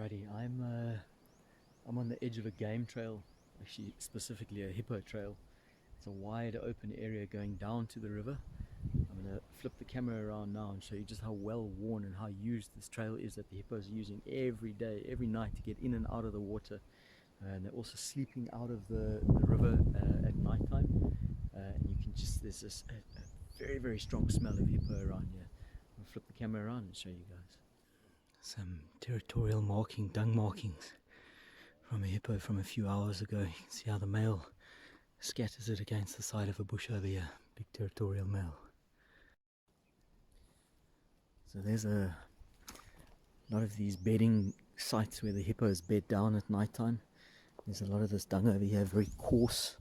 Alrighty, I'm on the edge of a game trail, actually specifically a hippo trail. It's a wide open area going down to the river. I'm going to flip the camera around now and show you just how well worn and how used this trail is that the hippos are using every day, every night to get in and out of the water. And they're also sleeping out of the river at night time. And you can just, there's this a very, very strong smell of hippo around here. I'll flip the camera around and show you guys. Some territorial marking, dung markings from a hippo from a few hours ago. You can see how the male scatters it against the side of a bush over here. Big territorial male. So there's a lot of these bedding sites where the hippos bed down at night time. There's a lot of this dung over here, very coarse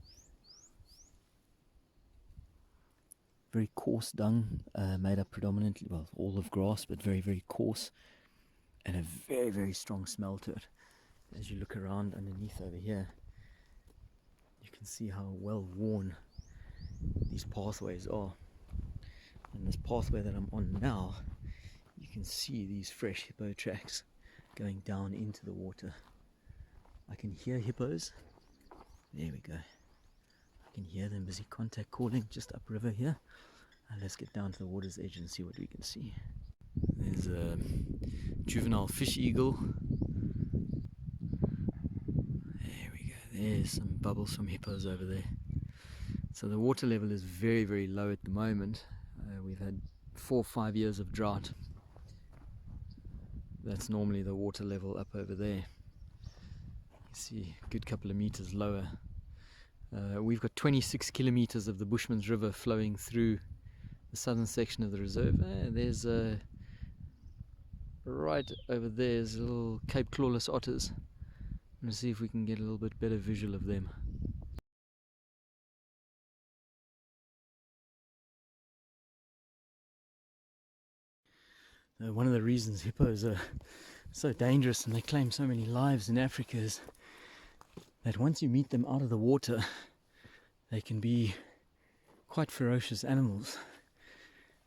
dung, made up predominantly, well, all of grass, but very, very coarse, and a very, very strong smell to it. As you look around underneath over here, you can see how well worn these pathways are. And this pathway that I'm on now, you can see these fresh hippo tracks going down into the water. I can hear hippos. There we go. I can hear them busy contact calling just upriver here. And let's get down to the water's edge and see what we can see. There's a juvenile fish eagle. There we go. There's some bubbles from hippos over there. So the water level is very, very low at the moment. We've had 4 or 5 years of drought. That's normally the water level up over there. You see a good couple of meters lower. We've got 26 kilometers of the Bushman's River flowing through the southern section of the reserve. There's right over there is little Cape clawless otters. I'm going to see if we can get a little bit better visual of them. One of the reasons hippos are so dangerous and they claim so many lives in Africa is that once you meet them out of the water, they can be quite ferocious animals.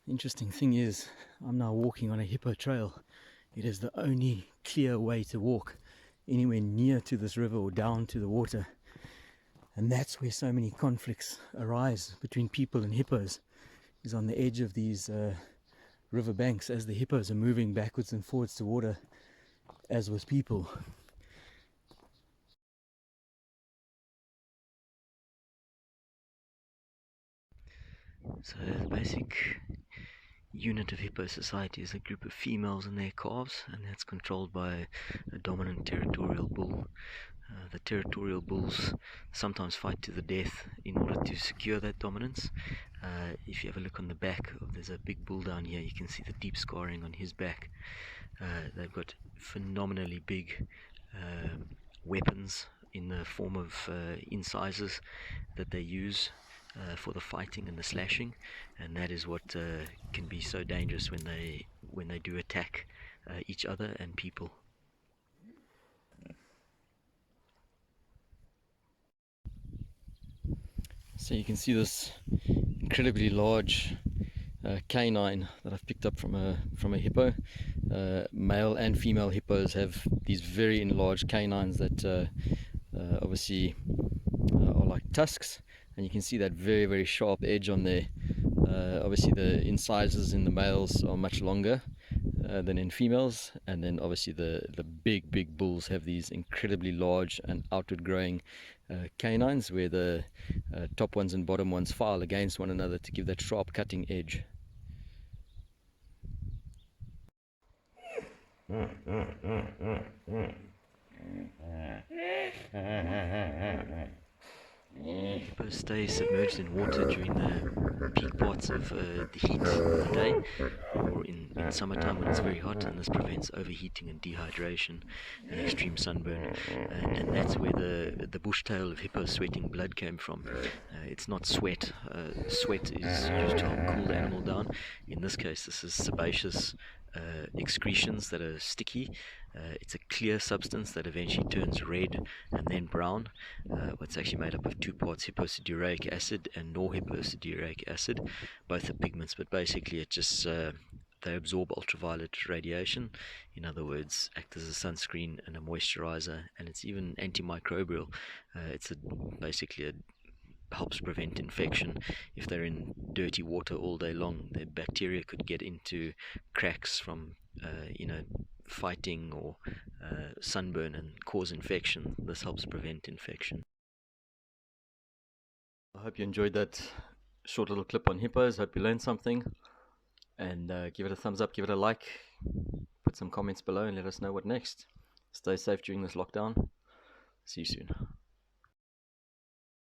The interesting thing is, I'm now walking on a hippo trail. It is the only clear way to walk anywhere near to this river or down to the water. And that's where so many conflicts arise between people and hippos, is on the edge of these river banks as the hippos are moving backwards and forwards to water, as with people. So the basic unit of hippo society is a group of females and their calves, and that's controlled by a dominant territorial bull. The territorial bulls sometimes fight to the death in order to secure that dominance. If you have a look on the back, there's a big bull down here, you can see the deep scarring on his back. They've got phenomenally big weapons in the form of incisors that they use for the fighting and the slashing, and that is what can be so dangerous when they do attack each other and people. So you can see this incredibly large canine that I've picked up from a hippo. Male and female hippos have these very enlarged canines that obviously are like tusks, and you can see that very, very sharp edge on there. Obviously the incisors in the males are much longer than in females, and then obviously the big bulls have these incredibly large and outward growing canines, where the top ones and bottom ones file against one another to give that sharp cutting edge. Hippos stay submerged in water during the peak parts of the heat of the day, or in summertime when it's very hot, and this prevents overheating and dehydration and extreme sunburn. And that's where the bushtail of hippo sweating blood came from. It's not sweat. Sweat is used to help cool the animal down. In this case, this is sebaceous excretions that are sticky. It's a clear substance that eventually turns red and then brown. It's actually made up of 2 parts hyposiduric acid and norhyposiduric acid. Both are pigments, but basically it just they absorb ultraviolet radiation, in other words, act as a sunscreen and a moisturizer, and it's even antimicrobial. Basically helps prevent infection. If they're in dirty water all day long, the bacteria could get into cracks from fighting or sunburn and cause infection. This helps prevent infection. I hope you enjoyed that short little clip on hippos. Hope you learned something, and give it a thumbs up, give it a like, put some comments below and let us know what next. Stay safe during this lockdown. See you soon.